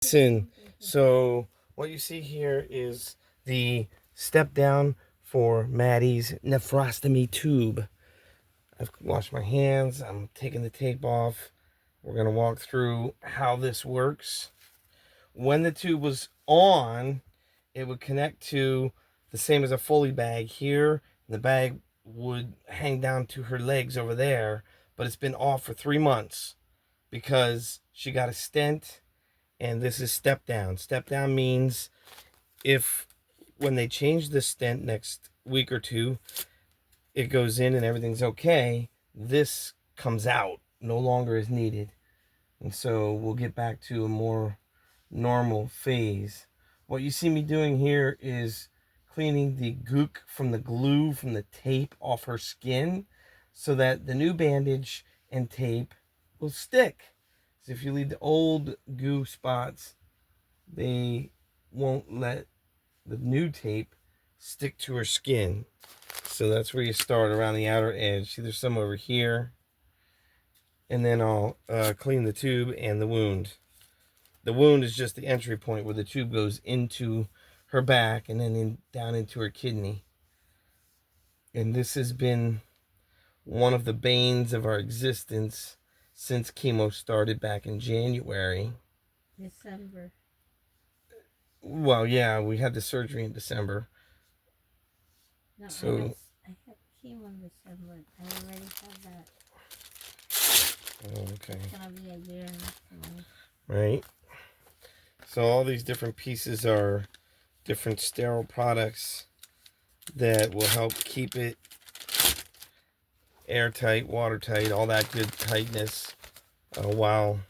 Listen, so what you see here is the step down for Maddie's nephrostemy tube. I've washed my hands. I'm taking the tape off. We're going to walk through how this works. When the tube was on, it would connect to the same as a Foley bag here. The bag would hang down to her legs over there, but it's been off for 3 months because she got a stent. And this is step down. Step down means if when they change the stent next week or two, it goes in and everything's okay, this comes out, no longer is needed. And so we'll get back to a more normal phase. What you see me doing here is cleaning the gook from the glue from the tape off her skin so that the new bandage and tape will stick. So if you leave the old goo spots, they won't let the new tape stick to her skin. So that's where you start, around the outer edge. See, there's some over here. And then I'll clean the tube and the wound. The wound is just the entry point where the tube goes into her back and then down into her kidney. And this has been one of the banes of our existence since chemo started back in January. December. Well, yeah, we had the surgery in December. No, so I had chemo in December. I already had that. Oh, okay. It's gonna be a year next. Right. So all these different pieces are different sterile products that will help keep it airtight, watertight, all that good tightness while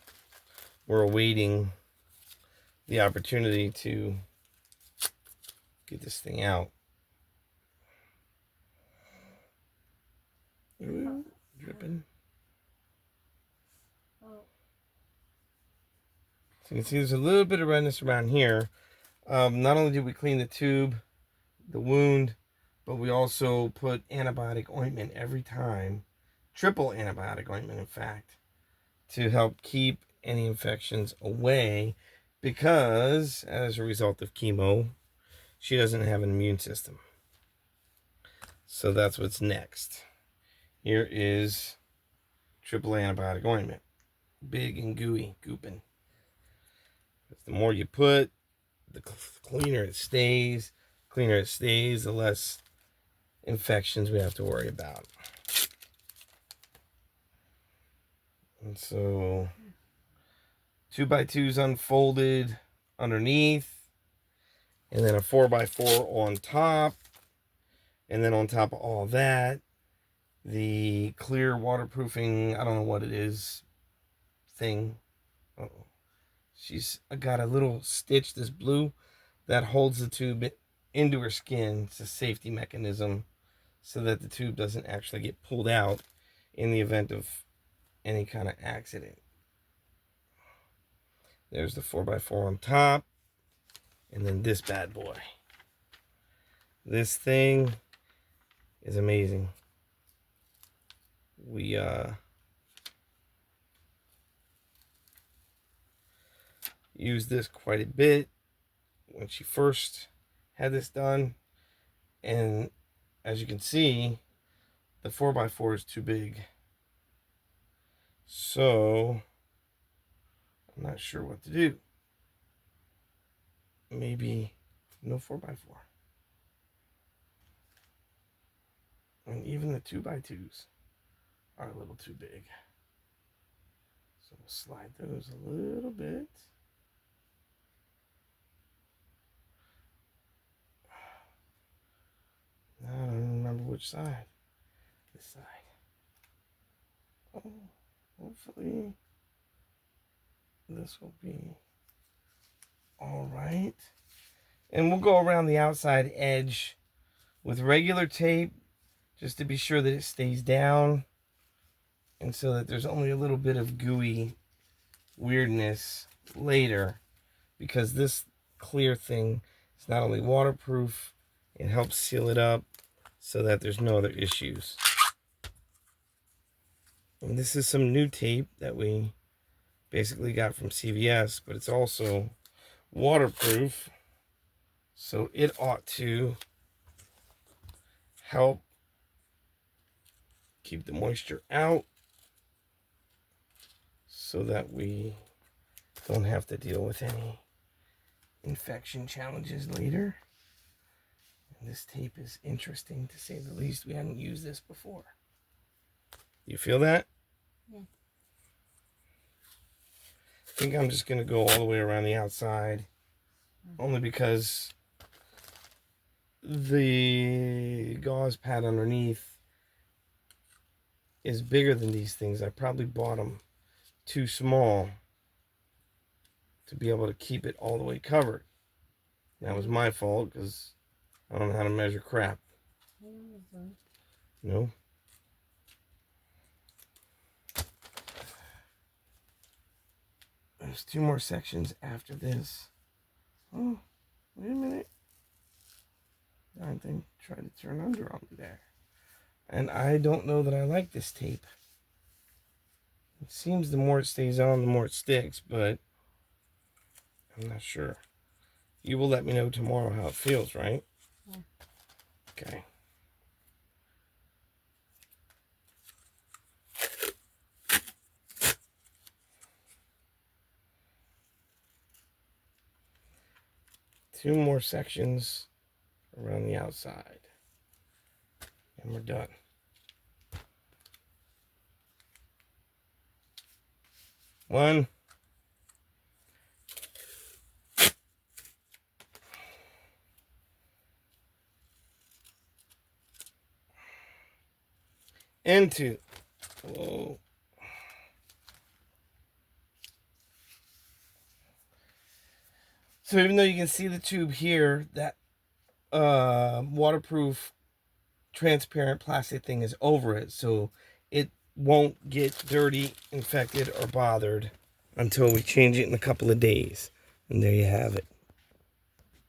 we're awaiting the opportunity to get this thing out. Ooh, dripping. So you can see there's a little bit of redness around here. Not only did we clean the tube, the wound, but we also put antibiotic ointment every time, triple antibiotic ointment in fact, to help keep any infections away, because as a result of chemo, she doesn't have an immune system. So that's what's next. Here is triple antibiotic ointment. Big and gooey, gooping. The more you put, the cleaner it stays. Cleaner it stays, the less infections we have to worry about. And so 2x2s unfolded underneath, and then a 4x4 on top, and then on top of all that, the clear waterproofing, I don't know what it is, thing. Uh-oh. She's got a little stitch, this blue, that holds the tube into her skin. It's a safety mechanism so that the tube doesn't actually get pulled out in the event of any kind of accident. There's the 4x4 on top, and then this bad boy. This thing is amazing. We used this quite a bit when she first had this done, and as you can see, the 4x4 is too big, so I'm not sure what to do. Maybe no 4x4, and even the 2x2s are a little too big, so we'll slide those a little bit. I don't remember which side. This side. Oh, hopefully this will be all right. And we'll go around the outside edge with regular tape just to be sure that it stays down, and so that there's only a little bit of gooey weirdness later, because this clear thing is not only waterproof, it helps seal it up so that there's no other issues. And this is some new tape that we basically got from CVS, but it's also waterproof, so it ought to help keep the moisture out so that we don't have to deal with any infection challenges later. And this tape is interesting, to say the least. We hadn't used this before. You feel that? Yeah. I think I'm just going to go all the way around the outside, only because the gauze pad underneath is bigger than these things. I probably bought them too small to be able to keep it all the way covered. That was my fault, because I don't know how to measure crap. No. There's 2 more sections after this. Oh, wait a minute. Darn thing tried to turn under on me there. And I don't know that I like this tape. It seems the more it stays on, the more it sticks, but I'm not sure. You will let me know tomorrow how it feels, right? Yeah. Okay. Two more sections around the outside. And we're done. One. And two. Whoa. So even though you can see the tube here, that waterproof transparent plastic thing is over it, so it won't get dirty, infected, or bothered until we change it in a couple of days. And there you have it.